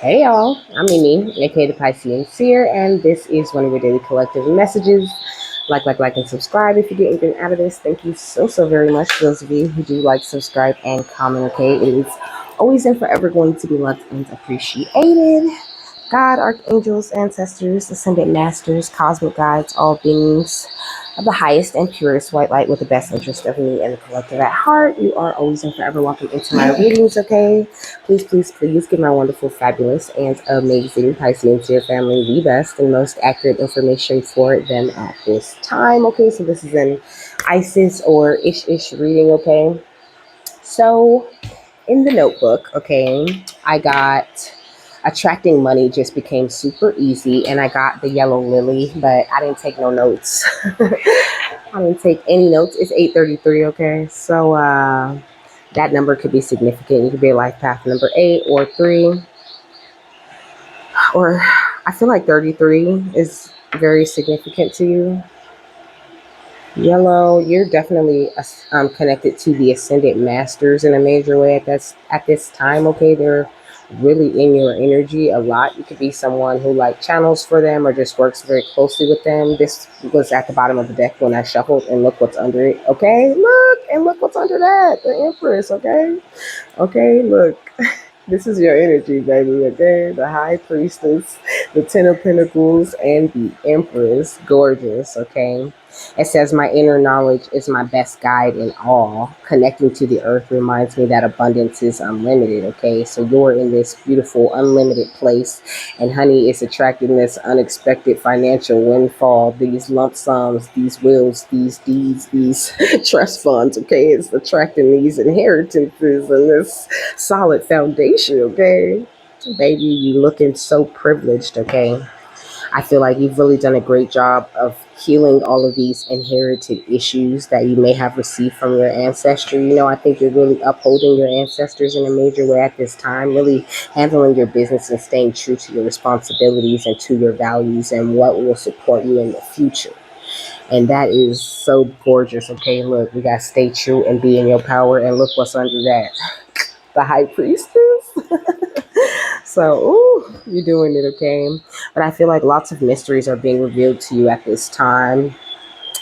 Hey y'all, I'm Mimi, aka the Piscean Seer, and this is one of your daily collective messages. And subscribe if you get anything out of this. Thank you so very much for those of you who do like, subscribe, and comment. Okay, it is always and forever going to be loved and appreciated. God, archangels, ancestors, ascended masters, cosmic guides, all beings of the highest and purest white light with the best interest of me and the collective at heart. You are always and forever welcome into my readings, okay? Please give my wonderful, fabulous, and amazing Piscean Seer family the best and most accurate information for them at this time, okay? So this is an Isis or Ish reading, okay? So in the notebook, okay, I got attracting money just became super easy, and I got the yellow lily, but I didn't take no notes. I didn't take any notes. It's 8:33, okay? So that number could be significant. You could be a life path number 8 or 3, or I feel like 33 is very significant to you. Yellow, you're definitely connected to the ascended masters in a major way at this time. Okay, they're really in your energy a lot. You could be someone who like channels for them or just works very closely with them. This was at the bottom of the deck when I shuffled, and look what's under it. Okay, look what's under that. The Empress. Okay, look. This is your energy, baby, okay? The High Priestess, the Ten of Pentacles, and the Empress. Gorgeous, okay? It says, my inner knowledge is my best guide in all. Connecting to the earth reminds me that abundance is unlimited, okay? So you're in this beautiful, unlimited place. And honey, it's attracting this unexpected financial windfall, these lump sums, these wills, these deeds, these trust funds, okay? It's attracting these inheritances and this solid foundation, okay? Baby, you looking so privileged, okay? I feel like you've really done a great job of healing all of these inherited issues that you may have received from your ancestry. I think you're really upholding your ancestors in a major way at this time, really handling your business and staying true to your responsibilities and to your values and what will support you in the future. And that is so gorgeous. Okay, look, we got to stay true and be in your power. And look what's under that, the High Priestess. So, ooh, you're doing it, okay? But I feel like lots of mysteries are being revealed to you at this time.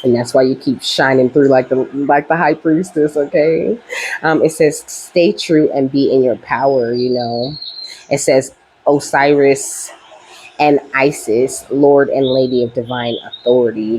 And that's why you keep shining through like the High Priestess, okay? It says, stay true and be in your power. It says, Osiris and Isis, Lord and Lady of Divine Authority.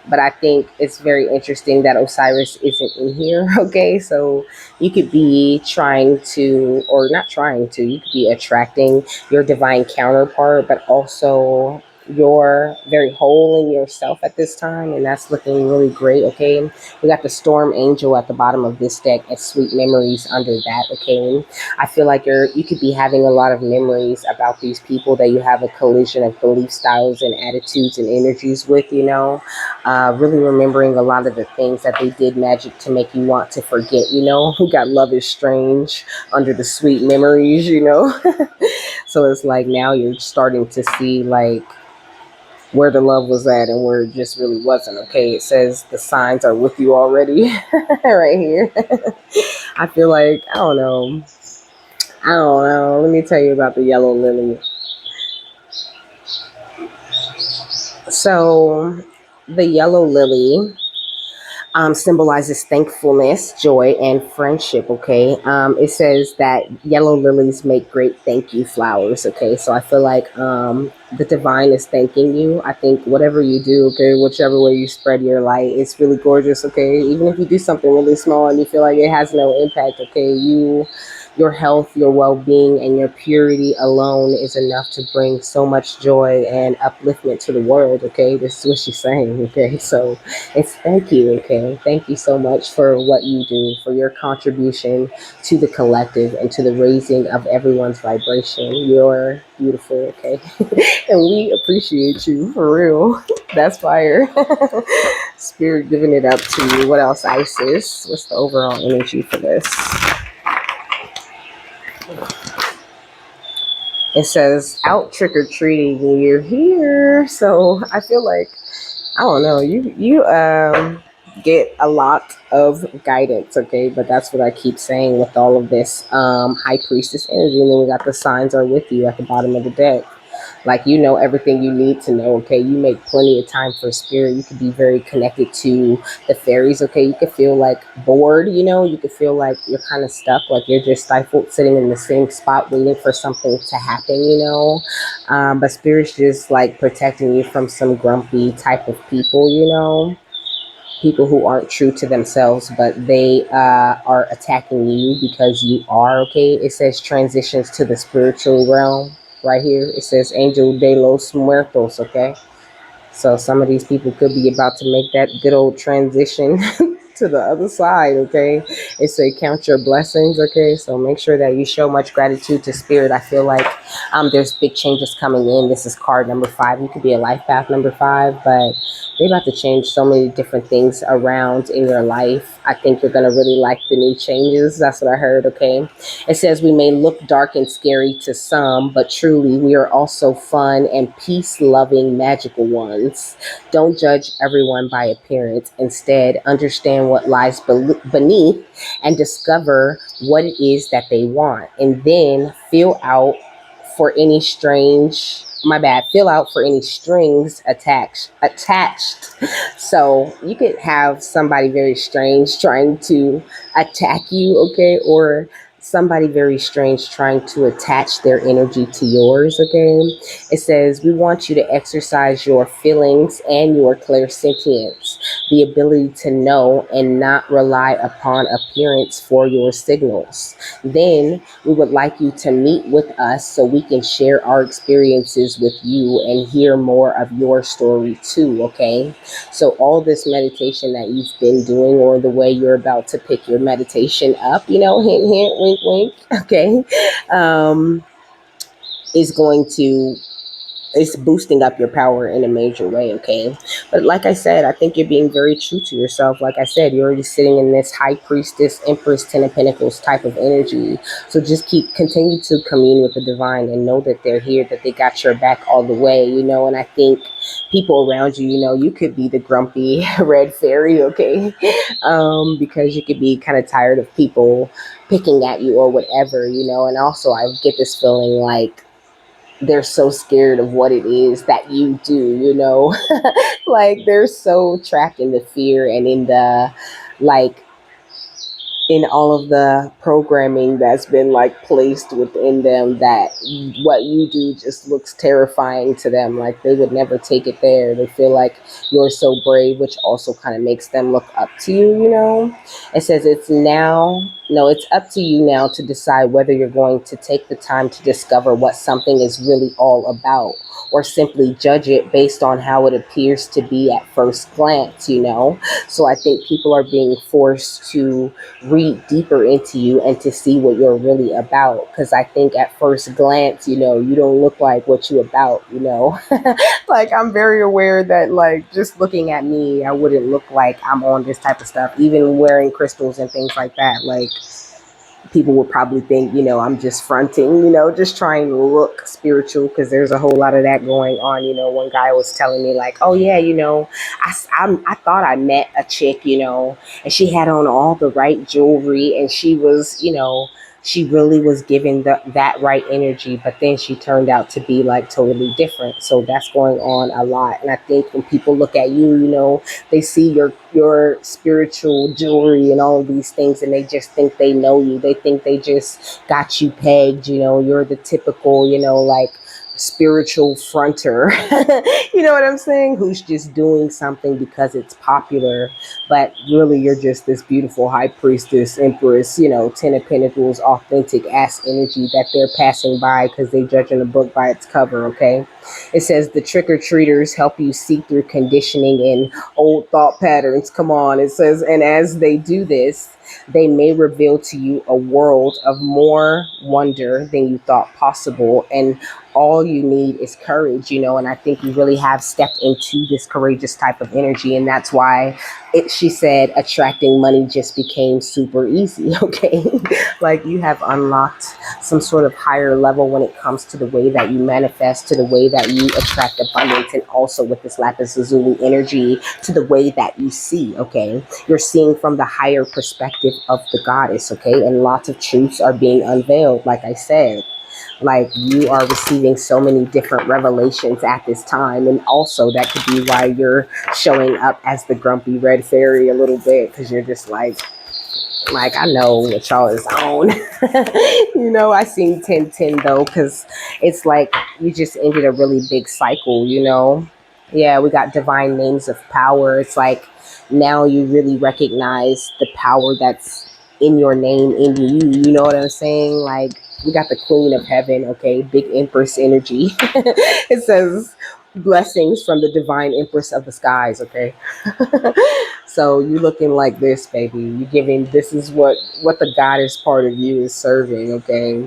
But I think it's very interesting that Osiris isn't in here, okay? So you could be trying to, or not trying to, you could be attracting your divine counterpart, but also you're very whole in yourself at this time, and that's looking really great, okay? We got the Storm Angel at the bottom of this deck and Sweet Memories under that, okay? I feel like you could be having a lot of memories about these people that you have a collision of belief styles and attitudes and energies with. Really remembering a lot of the things that they did magic to make you want to forget. Who got Love is Strange under the Sweet Memories. So it's like now you're starting to see like where the love was at and where it just really wasn't, okay? It says the signs are with you already right here. I feel like, I don't know. Let me tell you about the yellow lily. So, the yellow lily symbolizes thankfulness, joy, and friendship. Okay. It says that yellow lilies make great thank you flowers. Okay. So, I feel like the divine is thanking you. I think whatever you do, okay, whichever way you spread your light, it's really gorgeous. Okay. Even if you do something really small and you feel like it has no impact, okay, your health, your well-being, and your purity alone is enough to bring so much joy and upliftment to the world, okay? This is what she's saying, okay? So it's thank you, okay? Thank you so much for what you do, for your contribution to the collective and to the raising of everyone's vibration. You're beautiful, okay? And we appreciate you, for real. That's fire. Spirit giving it up to you. What else, Isis? What's the overall energy for this? It says out trick or treating when you're here. So I feel like I don't know. You get a lot of guidance, okay? But that's what I keep saying with all of this high priestess energy. And then we got the signs are with you at the bottom of the deck. Like, you know everything you need to know, okay? You make plenty of time for spirit. You could be very connected to the fairies, okay? You could feel like bored, you know? You could feel like you're kind of stuck, like you're just stifled sitting in the same spot waiting for something to happen, you know? But spirit's just like protecting you from some grumpy type of people, you know? People who aren't true to themselves, but they are attacking you because you are, okay? It says transitions to the spiritual realm right here. It says Angel de los Muertos, okay? So some of these people could be about to make that good old transition to the other side, okay? It say count your blessings, okay? So make sure that you show much gratitude to spirit. I feel like there's big changes coming in. This is card number 5. You could be a life path number 5, but they about to change so many different things around in your life. I think you're gonna really like the new changes. That's what I heard, okay? It says we may look dark and scary to some, but truly we are also fun and peace-loving magical ones. Don't judge everyone by appearance. Instead, understand what lies beneath and discover what it is that they want. And then fill out for any strings attached. So you could have somebody very strange trying to attack you, okay, or somebody very strange trying to attach their energy to yours, okay? It says, we want you to exercise your feelings and your clairsentience, the ability to know and not rely upon appearance for your signals. Then we would like you to meet with us so we can share our experiences with you and hear more of your story too, okay? So all this meditation that you've been doing, or the way you're about to pick your meditation up, you know, hint, hint, wink, wink, okay, um, is going to it's boosting up your power in a major way, okay? But like I said, I think you're being very true to yourself. Like I said, you're already sitting in this high priestess, empress, 10 of pentacles type of energy. So just continue to commune with the divine and know that they're here, that they got your back all the way, you know? And I think people around you, you know, you could be the grumpy red fairy, okay? Because you could be kind of tired of people picking at you or whatever, you know? And also I get this feeling like they're so scared of what it is that you do, you know? Like they're so trapped in the fear and in the, like, in all of the programming that's been like placed within them, that what you do just looks terrifying to them. Like they would never take it there. They feel like you're so brave, which also kind of makes them look up to you, you know? It says it's up to you now to decide whether you're going to take the time to discover what something is really all about, or simply judge it based on how it appears to be at first glance, you know? So I think people are being forced to read deeper into you and to see what you're really about. Because I think at first glance, you know, you don't look like what you about, you know? Like I'm very aware that, like, just looking at me, I wouldn't look like I'm on this type of stuff. Even wearing crystals and things like that, like, people would probably think, you know, I'm just fronting, you know, just trying to look spiritual, because there's a whole lot of that going on. You know, one guy was telling me, like, oh, yeah, you know, I thought I met a chick, you know, and she had on all the right jewelry, and she was, you know, she really was giving that right energy, but then she turned out to be like totally different. So that's going on a lot. And I think when people look at you, you know, they see your spiritual jewelry and all of these things, and they just think they know you. They think they just got you pegged, you know. You're the typical, you know, like, spiritual fronter. You know what I'm saying? Who's just doing something because it's popular, but really you're just this beautiful high priestess, empress, you know, 10 of pentacles, authentic ass energy that they're passing by because they judging a book by its cover, okay? It says the trick-or-treaters help you see through conditioning and old thought patterns. Come on. It says, and as they do this, They may reveal to you a world of more wonder than you thought possible. And all you need is courage, and I think you really have stepped into this courageous type of energy. And that's why she said attracting money just became super easy. Okay. Like you have unlocked some sort of higher level when it comes to the way that you manifest, to the way that you attract abundance, and also with this lapis lazuli energy, to the way that you see. Okay, you're seeing from the higher perspective of the goddess. Okay, and lots of truths are being unveiled, like I said. Like you are receiving so many different revelations at this time, and also that could be why you're showing up as the grumpy red fairy a little bit, because you're just like I know what y'all is on. I seen 1010 though, because it's like you just ended a really big cycle. Yeah, we got divine names of power. It's like now you really recognize the power that's in your name, in you. You know what I'm saying? Like we got the queen of heaven. Okay, big empress energy. It says blessings from the divine empress of the skies. Okay. So you looking like this, baby. You giving, this is what the goddess part of you is serving. Okay,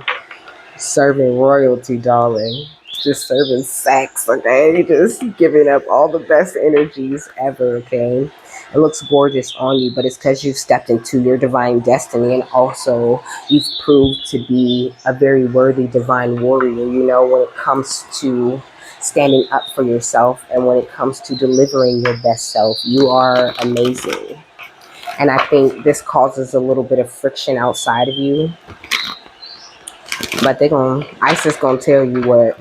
serving royalty, darling. Just serving sex. Okay, just giving up all the best energies ever. Okay, it looks gorgeous on you, but it's because you've stepped into your divine destiny, and also you've proved to be a very worthy divine warrior. When it comes to standing up for yourself, and when it comes to delivering your best self, you are amazing. And I think this causes a little bit of friction outside of you, but Isis gonna tell you what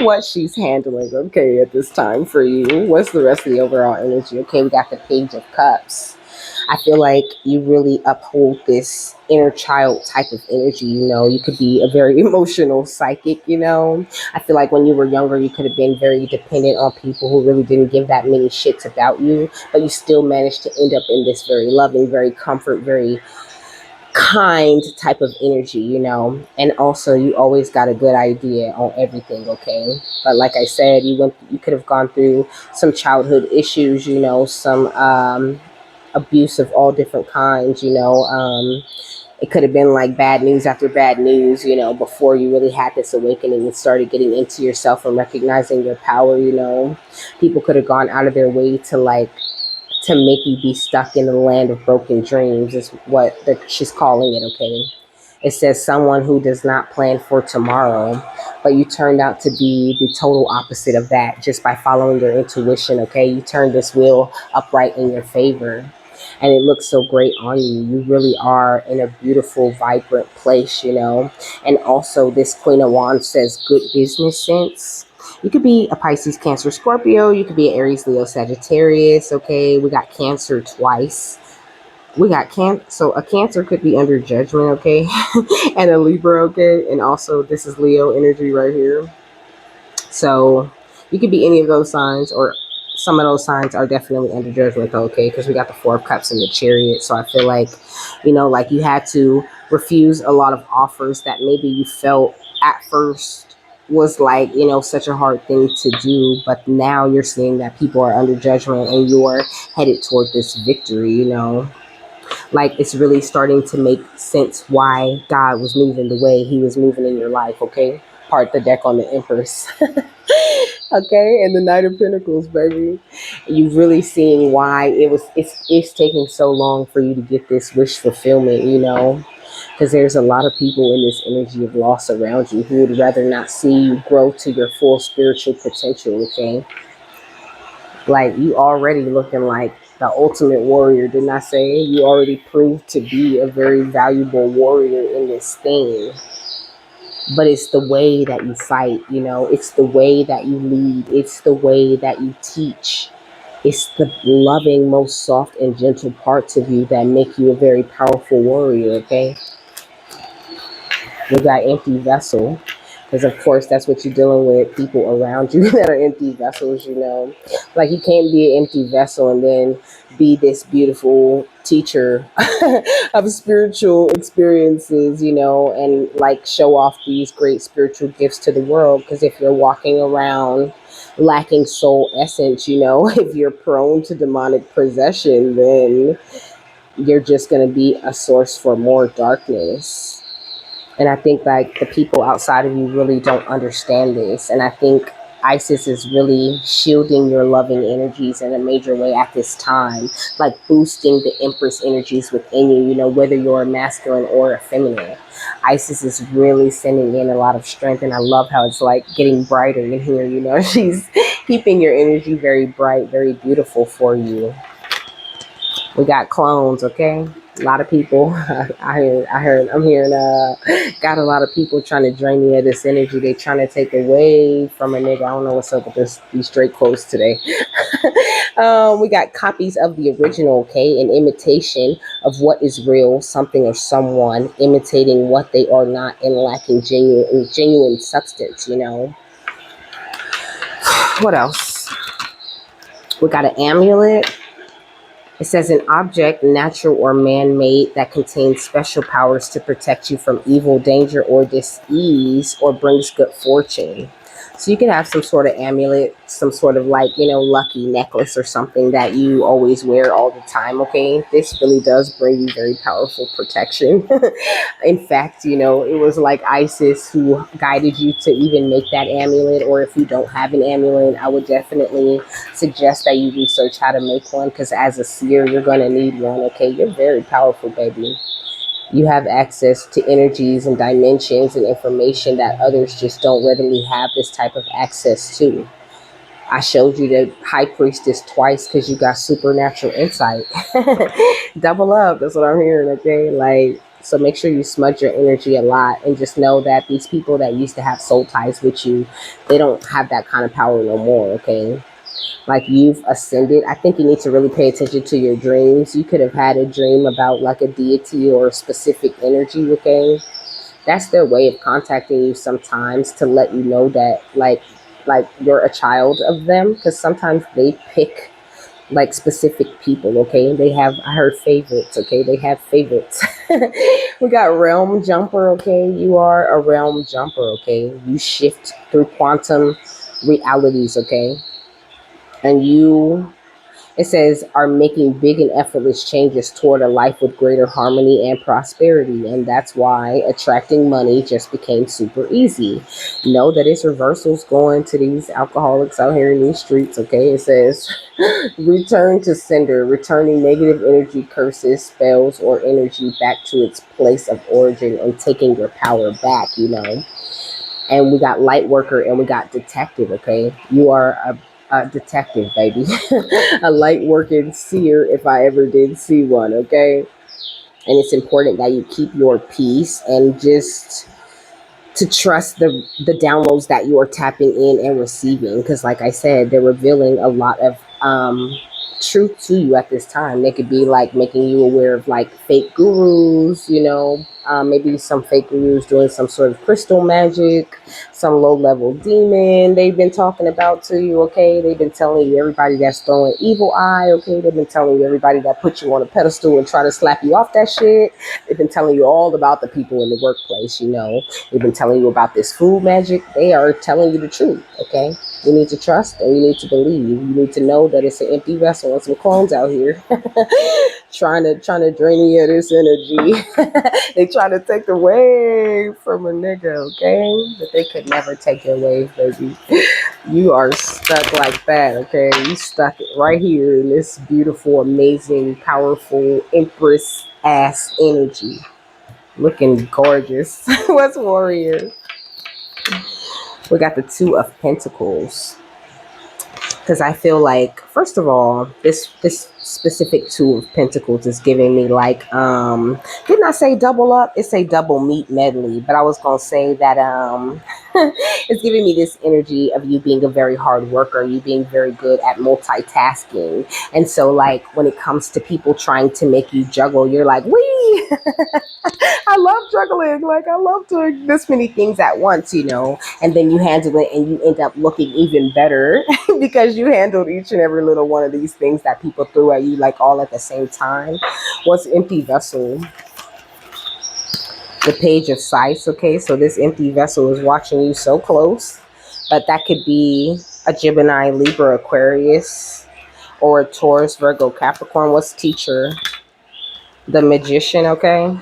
what she's handling. Okay, at this time for you. What's the rest of the overall energy? Okay, we got the Page of Cups. I feel like you really uphold this inner child type of energy. You could be a very emotional psychic. I feel like when you were younger, you could have been very dependent on people who really didn't give that many shits about you, but you still managed to end up in this very loving, very comfort, very kind type of energy. And also you always got a good idea on everything. Okay, but like I said, you could have gone through some childhood issues, some abuse of all different kinds. It could have been like bad news after bad news, before you really had this awakening and started getting into yourself and recognizing your power. People could have gone out of their way to make you be stuck in the land of broken dreams, is what she's calling it. Okay, it says someone who does not plan for tomorrow, but you turned out to be the total opposite of that just by following your intuition. Okay, you turned this wheel upright in your favor, and it looks so great on you. You really are in a beautiful, vibrant place. And also this Queen of Wands says good business sense. You could be a Pisces, Cancer, Scorpio. You could be an Aries, Leo, Sagittarius. Okay, we got Cancer twice. We got so a Cancer could be under judgment. Okay, and a Libra. Okay, and also this is Leo energy right here. So you could be any of those signs, or some of those signs are definitely under judgment though. Okay, because we got the Four of Cups and the Chariot. So I feel like, like you had to refuse a lot of offers that maybe you felt at first was like, such a hard thing to do, but now you're seeing that people are under judgment and you're headed toward this victory. Like it's really starting to make sense why God was moving the way he was moving in your life. Okay, part the deck on the Empress. Okay, and the Knight of Pentacles, baby. You really seeing why it's taking so long for you to get this wish fulfillment. Because there's a lot of people in this energy of loss around you who would rather not see you grow to your full spiritual potential. Okay, like you already looking like the ultimate warrior. Didn't I say you already proved to be a very valuable warrior in this thing? But it's the way that you fight. It's the way that you lead, it's the way that you teach. It's the loving, most soft and gentle parts of you that make you a very powerful warrior. Okay, we got empty vessel, because of course that's what you're dealing with, people around you that are empty vessels. Like you can't be an empty vessel and then be this beautiful teacher of spiritual experiences, and like show off these great spiritual gifts to the world. Because if you're walking around lacking soul essence, if you're prone to demonic possession, then you're just going to be a source for more darkness. And I think like the people outside of you really don't understand this. And I think Isis is really shielding your loving energies in a major way at this time, like boosting the Empress energies within you, you know, whether you're a masculine or a feminine. Isis is really sending in a lot of strength. And I love how it's like getting brighter in here, you know, she's keeping your energy very bright, very beautiful for you. We got clones, okay? A lot of people. I'm hearing, got a lot of people trying to drain me of this energy. They trying to take away from a nigga. I don't know what's up with these straight quotes today. We got copies of the original, okay? An imitation of what is real, something or someone, imitating what they are not and lacking genuine substance, you know? What else? We got an amulet. It says an object, natural or man-made, that contains special powers to protect you from evil, danger, or dis-ease, or brings good fortune. So you can have some sort of amulet, some sort of like, you know, lucky necklace or something that you always wear all the time, okay? This really does bring you very powerful protection. In fact, you know, it was like Isis who guided you to even make that amulet, or if you don't have an amulet, I would definitely suggest that you research how to make one, because as a seer, you're going to need one, okay? You're very powerful, baby. You have access to energies and dimensions and information that others just don't readily have this type of access to. I showed you the high priestess twice because you got supernatural insight. Double up, that's what I'm hearing, okay? Like, so make sure you smudge your energy a lot and just know that these people that used to have soul ties with you, they don't have that kind of power no more, okay? Like you've ascended. I think you need to really pay attention to your dreams. You could have had a dream about like a deity or a specific energy, okay? That's their way of contacting you sometimes to let you know that like you're a child of them, because sometimes they pick like specific people, okay? They have, I heard favorites, okay? They have favorites. We got realm jumper, okay? You are a realm jumper, okay? You shift through quantum realities, okay? And you, it says, are making big and effortless changes toward a life with greater harmony and prosperity. And that's why attracting money just became super easy. Know that it's reversals going to these alcoholics out here in these streets, okay? It says, return to sender, returning negative energy, curses, spells, or energy back to its place of origin and taking your power back, you know? And we got light worker and we got detective, okay? You are a detective, baby. A light working seer if I ever did see one, okay? And it's important that you keep your peace and just to trust the downloads that you are tapping in and receiving, because like I said, they're revealing a lot of truth to you at this time. They could be like making you aware of like fake gurus, you know, maybe some fake gurus doing some sort of crystal magic, some low level demon they've been talking about to you, okay? They've been telling you everybody that's throwing evil eye, okay? They've been telling you everybody that put you on a pedestal and try to slap you off that shit. They've been telling you all about the people in the workplace, you know. They've been telling you about this food magic. They are telling you the truth, okay? You need to trust and you need to believe. You need to know that it's an empty vessel and some clones out here trying to drain you of this energy. They try to take away from a nigga, okay? But they could never take your wave, baby. You are stuck like that, okay? You stuck right here in this beautiful, amazing, powerful, empress ass energy. Looking gorgeous. What's warrior? We got the two of pentacles, because I feel like, first of all, this specific two of pentacles is giving me like didn't I say double up? It's a double meat medley, but I was gonna say that it's giving me this energy of you being a very hard worker, you being very good at multitasking. And so like when it comes to people trying to make you juggle, you're like, wee. I love juggling. Like, I love doing this many things at once, you know, and then you handle it and you end up looking even better because you handled each and every little one of these things that people threw at you, like all at the same time. What's empty vessel? The page of sights, okay? So this empty vessel is watching you so close, but that could be a Gemini, Libra, Aquarius, or a Taurus, Virgo, Capricorn. What's teacher? the Magician, okay,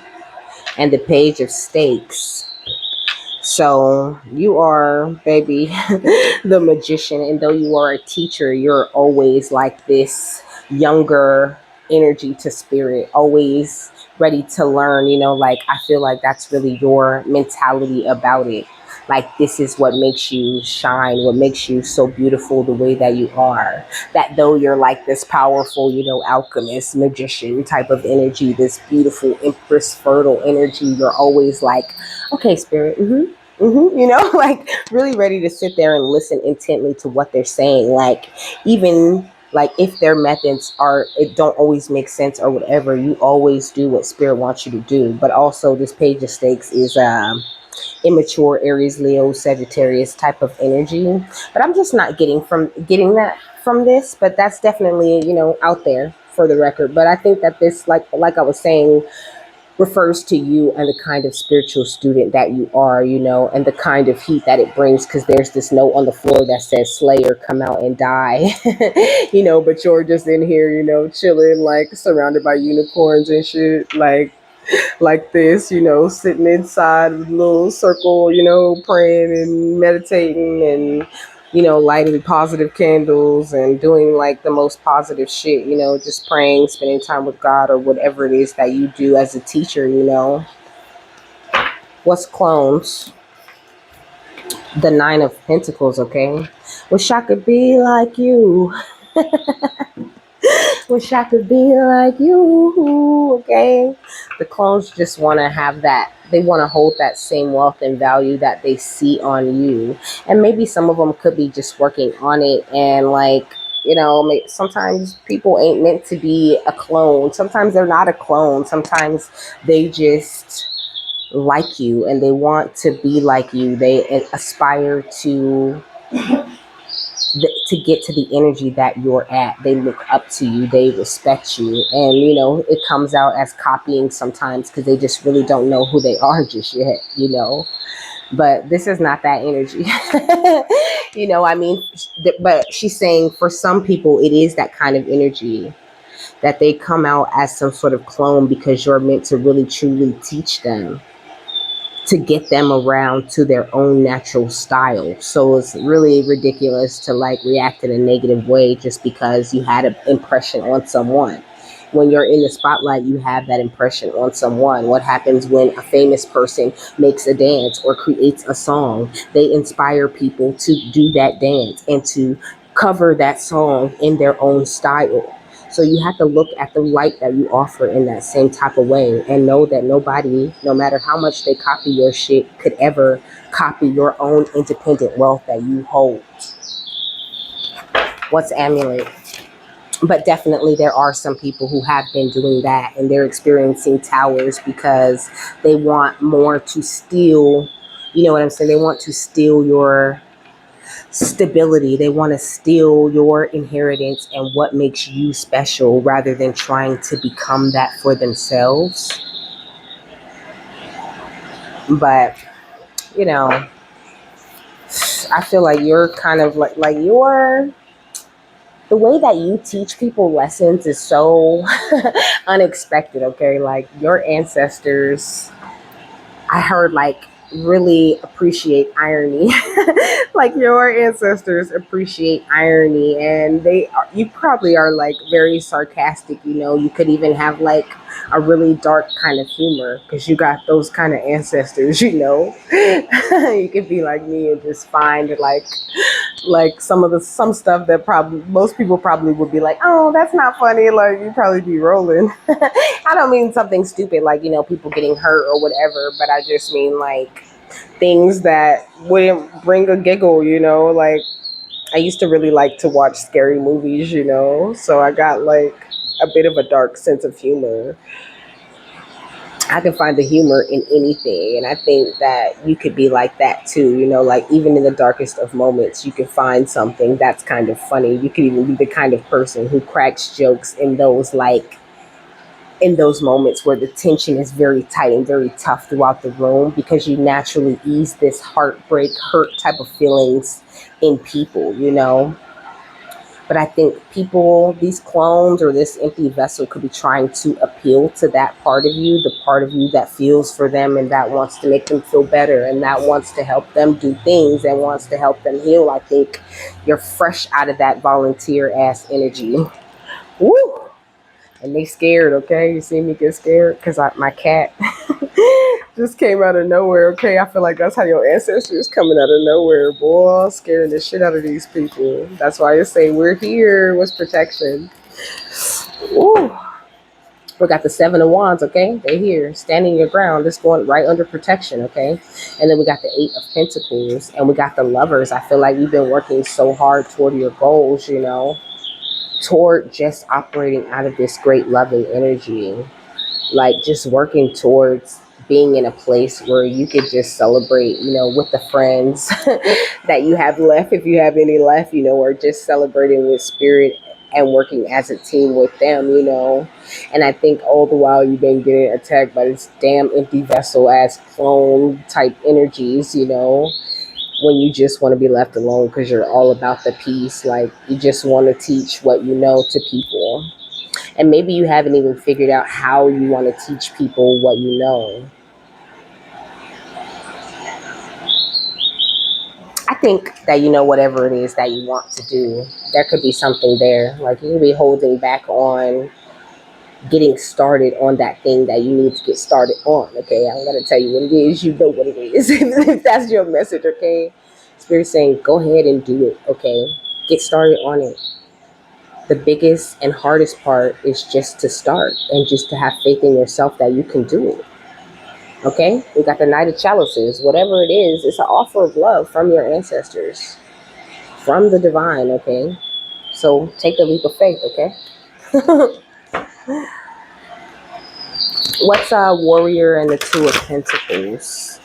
and the Page of Stakes. So you are, baby, the Magician, and though you are a teacher, you're always like this younger energy to spirit, always ready to learn. Like I feel like that's really your mentality about it. Like this is what makes you shine, what makes you so beautiful the way that you are. That though you're like this powerful, alchemist, magician type of energy, this beautiful empress fertile energy, you're always like, okay, spirit, like really ready to sit there and listen intently to what they're saying. Like, even like if their methods are, it don't always make sense or whatever, you always do what spirit wants you to do. But also, this Page of Stakes is immature Aries, Leo, Sagittarius type of energy. But I'm just not getting that from this. But that's definitely out there for the record. But I think that this, like I was saying, refers to you and the kind of spiritual student that you are, and the kind of heat that it brings. Because there's this note on the floor that says, Slayer, come out and die. But you're just in here, chilling, like surrounded by unicorns and shit. Like this, sitting inside a little circle, praying and meditating and, lighting positive candles and doing like the most positive shit, just praying, spending time with God or whatever it is that you do as a teacher. What's clones? The Nine of Pentacles, okay? Wish I could be like you. Wish I could be like you, okay? The clones just want to have that. They want to hold that same wealth and value that they see on you. And maybe some of them could be just working on it. And like, sometimes people ain't meant to be a clone. Sometimes they're not a clone. Sometimes they just like you and they want to be like you. They aspire to get to the energy that you're at. They look up to you, they respect you, and it comes out as copying sometimes because they just really don't know who they are just yet. But this is not that energy. I mean, but she's saying for some people it is that kind of energy, that they come out as some sort of clone because you're meant to really truly teach them, to get them around to their own natural style. So it's really ridiculous to like react in a negative way just because you had an impression on someone. When you're in the spotlight, you have that impression on someone. What happens when a famous person makes a dance or creates a song? They inspire people to do that dance and to cover that song in their own style. So you have to look at the light that you offer in that same type of way and know that nobody, no matter how much they copy your shit, could ever copy your own independent wealth that you hold. What's amulet? But definitely there are some people who have been doing that and they're experiencing towers because they want more to steal, you know what I'm saying? They want to steal your stability. They want to steal your inheritance and what makes you special rather than trying to become that for themselves. But, you know, I feel like you're kind of like you're, the way that you teach people lessons is so unexpected, okay? Like your ancestors, I heard, like really appreciate irony. Like your ancestors appreciate irony, and you probably are like very sarcastic. You could even have like a really dark kind of humor because you got those kind of ancestors. You could be like me and just find like some stuff that probably most people probably would be like, oh, that's not funny. Like you probably be rolling. I don't mean something stupid like people getting hurt or whatever, but I just mean like things that wouldn't bring a giggle. Like I used to really like to watch scary movies. So I got like a bit of a dark sense of humor. I can find the humor in anything. And I think that you could be like that too, like even in the darkest of moments, you can find something that's kind of funny. You could even be the kind of person who cracks jokes in those moments where the tension is very tight and very tough throughout the room because you naturally ease this heartbreak, hurt type of feelings in people. But I think people, these clones or this empty vessel could be trying to appeal to that part of you, the part of you that feels for them and that wants to make them feel better and that wants to help them do things and wants to help them heal. I think you're fresh out of that volunteer ass energy. Woo! And they scared, okay? You see me get scared? Because my cat just came out of nowhere, okay? I feel like that's how your ancestors coming out of nowhere, boy. Scaring the shit out of these people. That's why I say we're here. What's protection? Ooh. We got the Seven of Wands, okay? They're here, standing your ground, just going right under protection, okay? And then we got the Eight of Pentacles, and we got the Lovers. I feel like you've been working so hard toward your goals, you know, toward just operating out of this great loving energy, like just working towards being in a place where you could just celebrate, you know, with the friends that you have left, if you have any left, you know, or just celebrating with spirit and working as a team with them, you know. And I think all the while you've been getting attacked by this damn empty vessel as clone type energies, you know, when you just want to be left alone because you're all about the peace, like you just want to teach what you know to people. And maybe you haven't even figured out how you want to teach people what you know. I think that, you know, whatever it is that you want to do, there could be something there. Like you could be holding back on getting started on that thing that you need to get started on. Okay, I'm gonna tell you what it is. You know what it is. If that's your message, okay. Spirit saying, go ahead and do it. Okay, get started on it. The biggest and hardest part is just to start and just to have faith in yourself that you can do it. Okay, we got the Knight of Chalices. Whatever it is, it's an offer of love from your ancestors, from the divine. Okay, so take a leap of faith. Okay. What's a Warrior and the Two of Pentacles?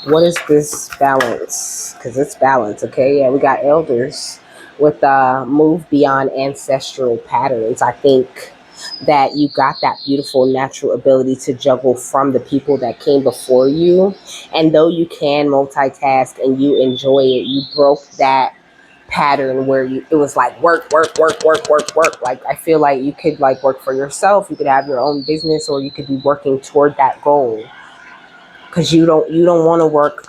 What is this balance? Because it's balance, okay? Yeah, we got Elders with move beyond ancestral patterns. I think that you got that beautiful natural ability to juggle from the people that came before you. And though you can multitask and you enjoy it, you broke that pattern where it was like work, work, work, work, work, work. Like I feel like you could like work for yourself, you could have your own business, or you could be working toward that goal. Because you don't want to work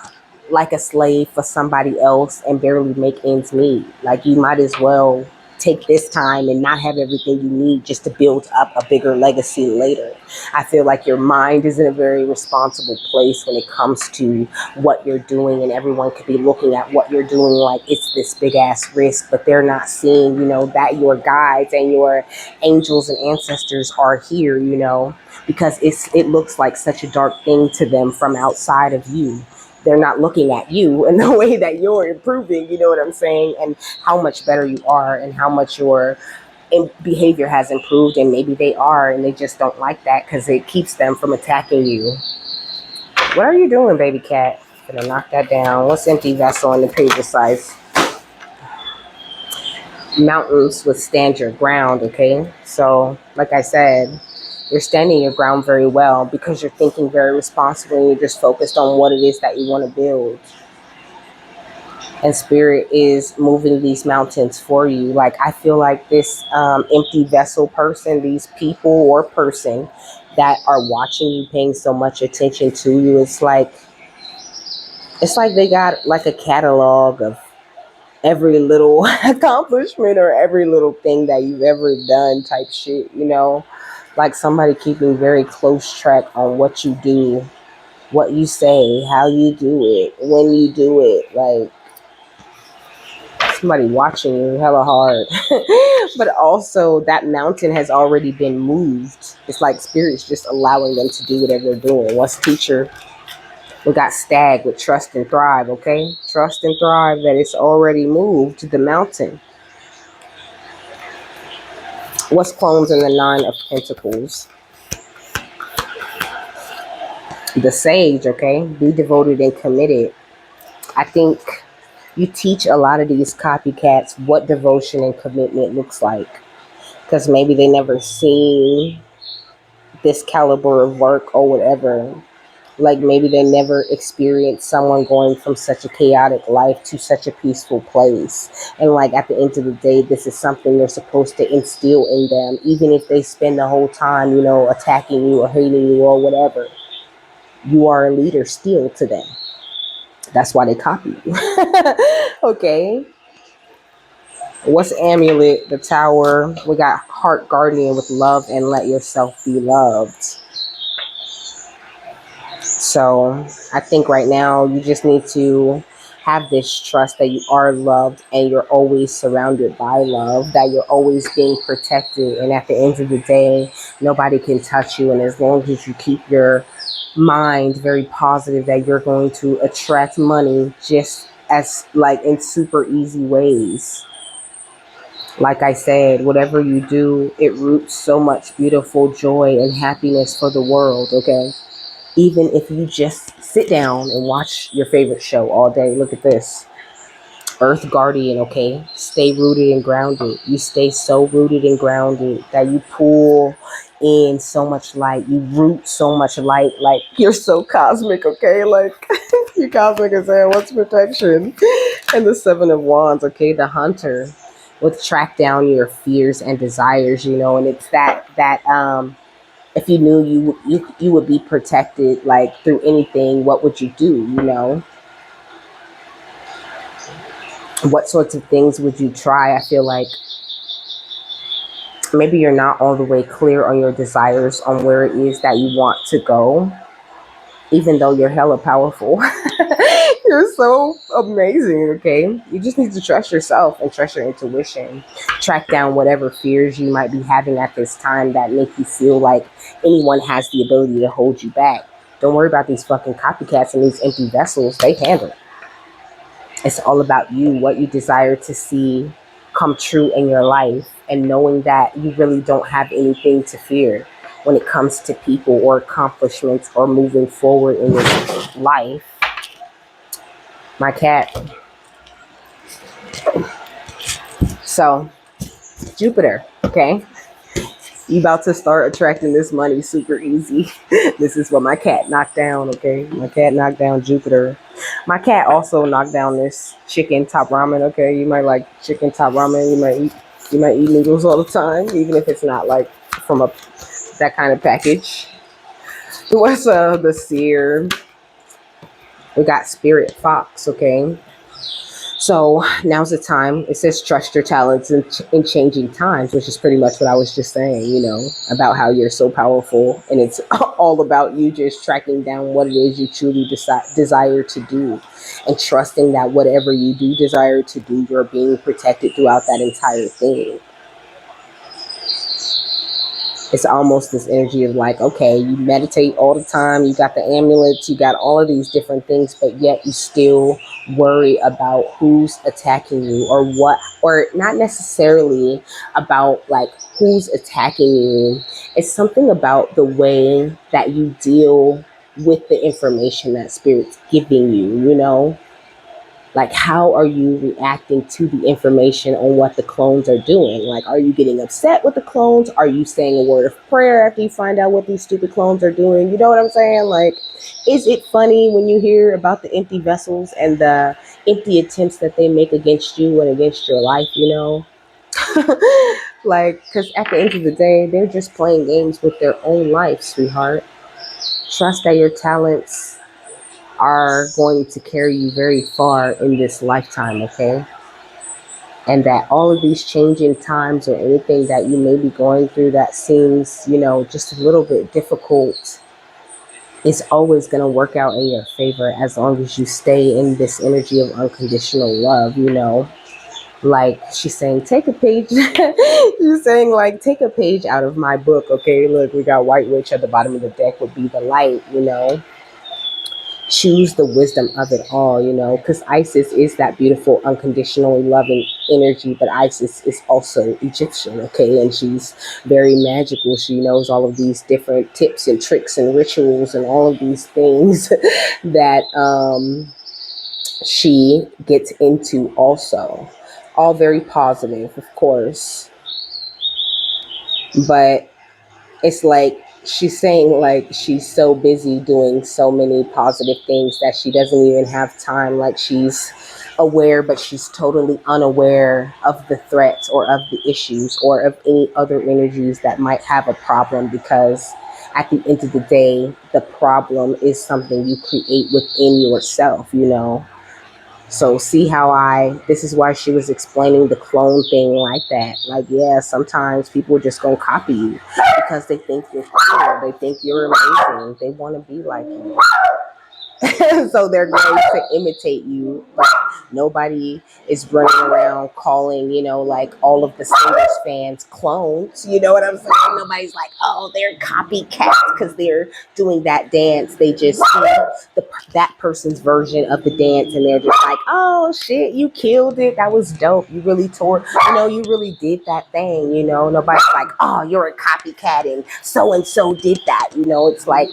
like a slave for somebody else and barely make ends meet. Like you might as well take this time and not have everything you need just to build up a bigger legacy later. I feel like your mind is in a very responsible place when it comes to what you're doing, and everyone could be looking at what you're doing like it's this big ass risk, but they're not seeing, you know, that your guides and your angels and ancestors are here, you know, because it looks like such a dark thing to them from outside of you. They're not looking at you and the way that you're improving, you know what I'm saying, and how much better you are and how much your behavior has improved. And maybe they are, and they just don't like that because it keeps them from attacking you. What are you doing, baby cat? Gonna knock that down. What's empty vessel in the paper size? Mountains withstand your ground, okay? So, like I said, you're standing your ground very well because you're thinking very responsibly and you're just focused on what it is that you want to build. And spirit is moving these mountains for you. Like I feel like this empty vessel person, these people or person that are watching you, paying so much attention to you, it's like they got like a catalog of every little accomplishment or every little thing that you've ever done type shit, you know, like somebody keeping very close track on what you do, what you say, how you do it, when you do it, like somebody watching you hella hard. But also that mountain has already been moved. It's like spirit's just allowing them to do whatever they're doing. What's teacher? We got stag with trust and thrive, okay? Trust and thrive that it's already moved to the mountain. What's clones in the Nine of Pentacles? The Sage, okay? Be devoted and committed. I think you teach a lot of these copycats what devotion and commitment looks like. Because maybe they never seen this caliber of work or whatever. Like maybe they never experienced someone going from such a chaotic life to such a peaceful place. And like at the end of the day, this is something you're supposed to instill in them, even if they spend the whole time, attacking you or hating you or whatever. You are a leader still to them. That's why they copy you. Okay. What's amulet? The tower. We got heart guardian with love and let yourself be loved. So I think right now you just need to have this trust that you are loved and you're always surrounded by love, that you're always being protected. And at the end of the day, nobody can touch you. And as long as you keep your mind very positive, that you're going to attract money just as like in super easy ways. Like I said, whatever you do, it roots so much beautiful joy and happiness for the world, okay? Even if you just sit down and watch your favorite show all day. Look at this. Earth Guardian, okay? Stay rooted and grounded. You stay so rooted and grounded that you pull in so much light. You root so much light. Like, you're so cosmic, okay? Like, you cosmic as hell. What's protection? And the Seven of Wands, okay? The Hunter would track down your fears and desires, and it's that if you knew you would be protected like through anything, what would you do? What sorts of things would you try? I feel like maybe you're not all the way clear on your desires on where it is that you want to go, even though you're hella powerful. You're so amazing, okay? You just need to trust yourself and trust your intuition. Track down whatever fears you might be having at this time that make you feel like anyone has the ability to hold you back. Don't worry about these fucking copycats and these empty vessels. They handle it. It's all about you, what you desire to see come true in your life, and knowing that you really don't have anything to fear when it comes to people or accomplishments or moving forward in this life. My cat. So, Jupiter, okay? You about to start attracting this money super easy. This is what my cat knocked down, okay? My cat knocked down Jupiter. My cat also knocked down this chicken top ramen, okay? You might like chicken top ramen. You might eat noodles all the time, even if it's not like from that kind of package. What's the seer? We got spirit fox, okay? So now's the time. It says trust your talents in changing times, which is pretty much what I was just saying, about how you're so powerful. And it's all about you just tracking down what it is you truly desire to do, and trusting that whatever you do desire to do, you're being protected throughout that entire thing. It's almost this energy of like, okay, you meditate all the time, you got the amulets, you got all of these different things, but yet you still worry about who's attacking you or what, or not necessarily about like who's attacking you. It's something about the way that you deal with the information that spirit's giving you. Like, how are you reacting to the information on what the clones are doing? Like, are you getting upset with the clones? Are you saying a word of prayer after you find out what these stupid clones are doing? You know what I'm saying? Like, is it funny when you hear about the empty vessels and the empty attempts that they make against you and against your life? Like, because at the end of the day, they're just playing games with their own life, sweetheart. Trust that your talents are going to carry you very far in this lifetime, okay? And that all of these changing times or anything that you may be going through that seems, just a little bit difficult, is always going to work out in your favor as long as you stay in this energy of unconditional love. Like she's saying, take a page. She's saying, like, take a page out of my book, okay? Look, we got White Witch at the bottom of the deck would be the light. Choose the wisdom of it all, because Isis is that beautiful, unconditionally loving energy, but Isis is also Egyptian, okay? And she's very magical. She knows all of these different tips and tricks and rituals and all of these things that she gets into also. All very positive, of course. But it's like she's saying like she's so busy doing so many positive things that she doesn't even have time. Like she's aware, but she's totally unaware of the threats or of the issues or of any other energies that might have a problem, because at the end of the day, the problem is something you create within yourself, you know. So see how this is why she was explaining the clone thing like that. Like, yeah, sometimes people just gonna copy you because they think you're cool. They think you're amazing. They want to be like you. So they're going to imitate you, but nobody is running around calling, you know, like all of the singers fans clones. You know what I'm saying? Nobody's like, oh, they're copycats because they're doing that dance. They just see that person's version of the dance and they're just like, oh shit, you killed it. That was dope. You really tore, you know, you really did that thing. You know, nobody's like, oh, you're a copycat and so did that. You know, it's like,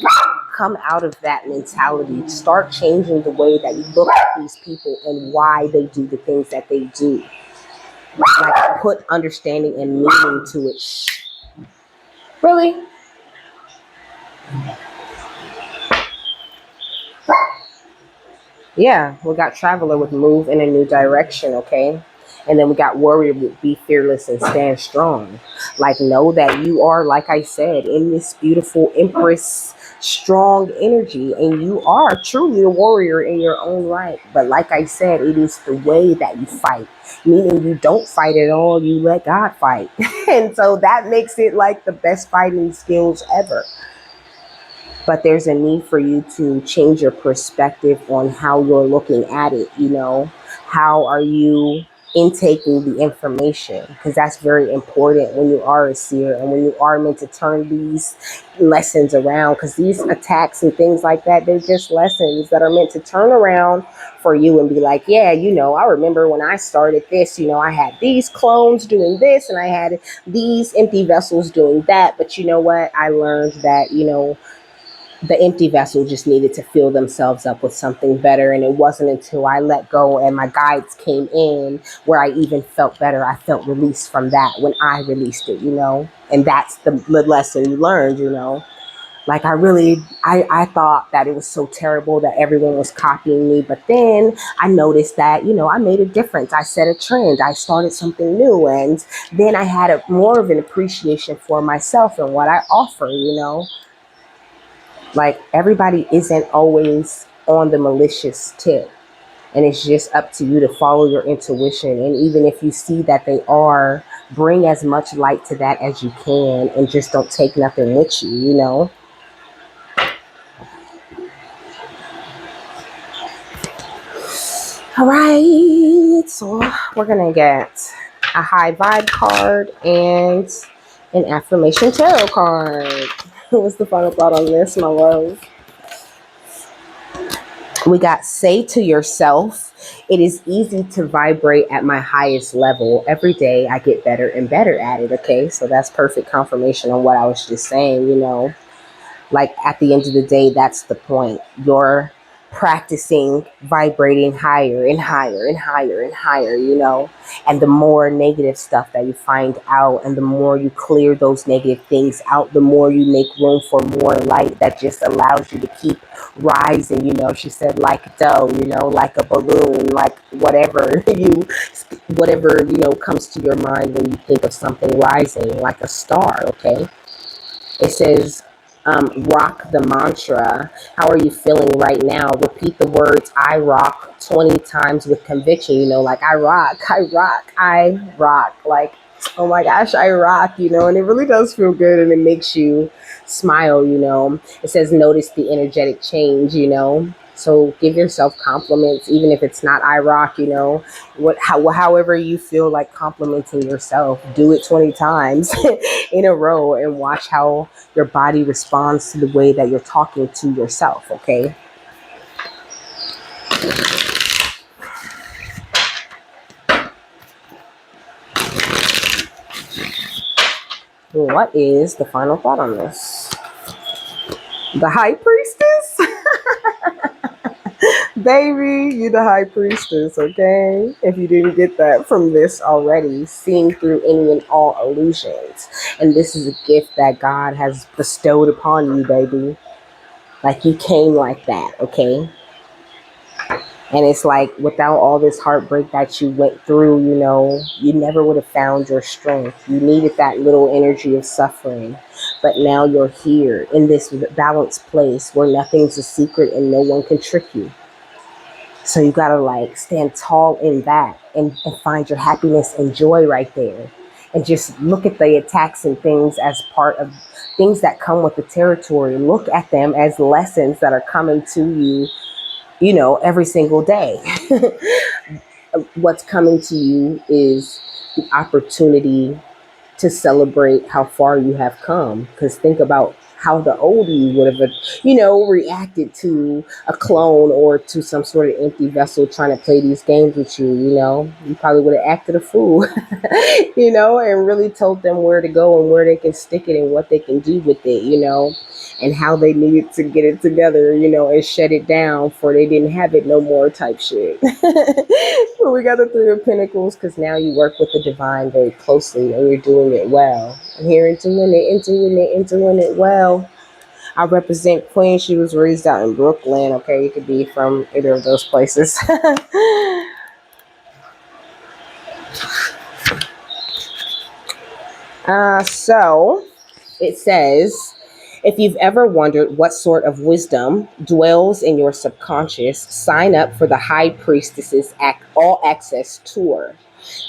come out of that mentality. Start changing the way that you look at these people and why they do the things that they do. Like, put understanding and meaning to it. Really? Yeah, we got Traveler with Move in a New Direction, okay? And then we got Warrior with Be Fearless and Stand Strong. Like, know that you are, like I said, in this beautiful Empress strong energy, and you are truly a warrior in your own right. But like I said, it is the way that you fight, meaning you don't fight at all, you let God fight. And so that makes it like the best fighting skills ever. But there's a need for you to change your perspective on how you're looking at it. You know, how are you intaking the information? Because that's very important when you are a seer and when you are meant to turn these lessons around. Because these attacks and things like that, they're just lessons that are meant to turn around for you and be like, yeah, you know, I remember when I started this, you know, I had these clones doing this and I had these empty vessels doing that. But you know what? I learned that, you know, the empty vessel just needed to fill themselves up with something better. And it wasn't until I let go and my guides came in where I even felt better. I felt released from that when I released it, you know. And that's the lesson you learned, you know. Like, I thought that it was so terrible that everyone was copying me. But then I noticed that, you know, I made a difference. I set a trend. I started something new. And then I had more of an appreciation for myself and what I offer, you know. Like, everybody isn't always on the malicious tip. And it's just up to you to follow your intuition. And even if you see that they are, bring as much light to that as you can and just don't take nothing with you, you know? All right. So we're going to get a high vibe card and an affirmation tarot card. What's the final thought on this, my love? We got say to yourself, it is easy to vibrate at my highest level. Every day I get better and better at it. Okay, so that's perfect confirmation on what I was just saying, you know. Like, at the end of the day, that's the point. You're practicing vibrating higher and higher and higher and higher, you know. And the more negative stuff that you find out and the more you clear those negative things out, the more you make room for more light that just allows you to keep rising, you know. She said, like dough, you know, like a balloon, like whatever, you know, comes to your mind when you think of something rising, like a star, okay? It says, rock the mantra. How are you feeling right now? Repeat the words I rock 20 times with conviction. You know, like I rock, I rock, I rock. Like, oh my gosh, I rock, you know, and it really does feel good and it makes you smile, you know. It says notice the energetic change, you know. So give yourself compliments, even if it's not I rock, you know. However you feel like complimenting yourself, do it 20 times in a row and watch how your body responds to the way that you're talking to yourself, okay? What is the final thought on this? The High Priestess? Baby, you the high priestess, okay? If you didn't get that from this already, seeing through any and all illusions. And this is a gift that God has bestowed upon you, baby. Like you came like that, okay? And it's like without all this heartbreak that you went through, you never would have found your strength. You needed that little energy of suffering. But now you're here in this balanced place where nothing's a secret and no one can trick you. So you gotta like stand tall in that and find your happiness and joy right there. And just look at the attacks and things as part of things that come with the territory. Look at them as lessons that are coming to you, every single day. What's coming to you is the opportunity to celebrate how far you have come. Because think about how the old you would have, reacted to a clone or to some sort of empty vessel trying to play these games with you. You probably would have acted a fool, and really told them where to go and where they can stick it and what they can do with it, and how they needed to get it together, and shut it down for they didn't have it no more type shit. But we got the Three of Pentacles because now you work with the divine very closely and you're doing it well. I'm here and doing it and doing it and doing it well. I represent Queen. She was raised out in Brooklyn. Okay, you could be from either of those places. So it says, if you've ever wondered what sort of wisdom dwells in your subconscious, sign up for the High Priestess's All Access Tour.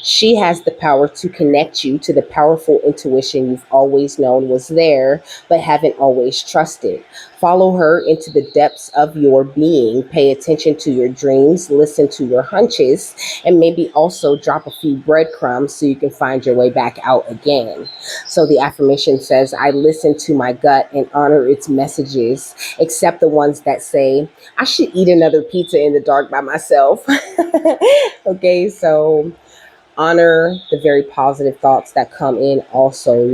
She has the power to connect you to the powerful intuition you've always known was there, but haven't always trusted. Follow her into the depths of your being. Pay attention to your dreams, listen to your hunches, and maybe also drop a few breadcrumbs so you can find your way back out again. So the affirmation says, I listen to my gut and honor its messages, except the ones that say, I should eat another pizza in the dark by myself. Okay, so honor the very positive thoughts that come in also,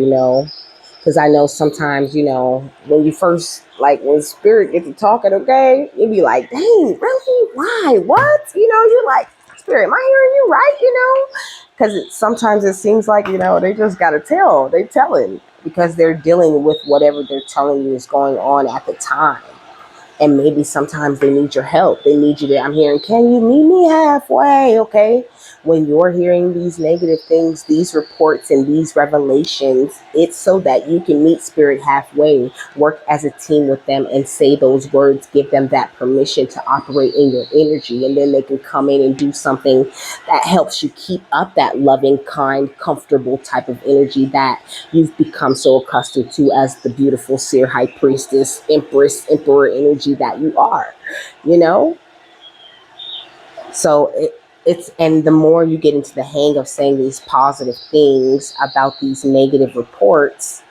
because I know sometimes, when you first, like when spirit gets to talking, okay, you be like, dang, really? Why? What? You're like, spirit, am I hearing you right? Because sometimes it seems like, they just got to they telling because they're dealing with whatever they're telling you is going on at the time. And maybe sometimes they need your help. They need you to, I'm hearing, can you meet me halfway? Okay. When you're hearing these negative things, these reports and these revelations, it's so that you can meet spirit halfway, work as a team with them and say those words, give them that permission to operate in your energy. And then they can come in and do something that helps you keep up that loving, kind, comfortable type of energy that you've become so accustomed to as the beautiful seer, high priestess, empress, emperor energy that you are, So it's, and the more you get into the hang of saying these positive things about these negative reports,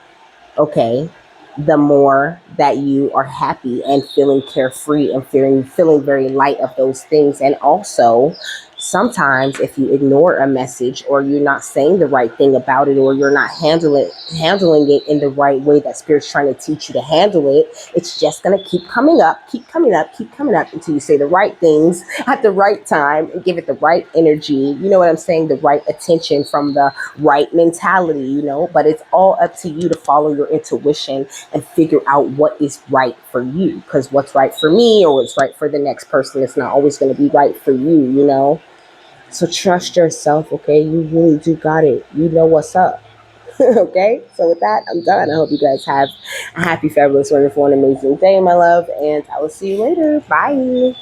okay, the more that you are happy and feeling carefree and feeling very light of those things. And also, sometimes if you ignore a message or you're not saying the right thing about it or you're not handling it in the right way that spirit's trying to teach you to handle it, it's just going to keep coming up, keep coming up, keep coming up until you say the right things at the right time and give it the right energy. You know what I'm saying? The right attention from the right mentality, but it's all up to you to follow your intuition and figure out what is right for you, because what's right for me or what's right for the next person is not always going to be right for you. So trust yourself, okay? You really do got it. You know what's up. Okay, so with that, I'm done. I hope you guys have a happy, fabulous, wonderful, and amazing day, my love, and I will see you later. Bye.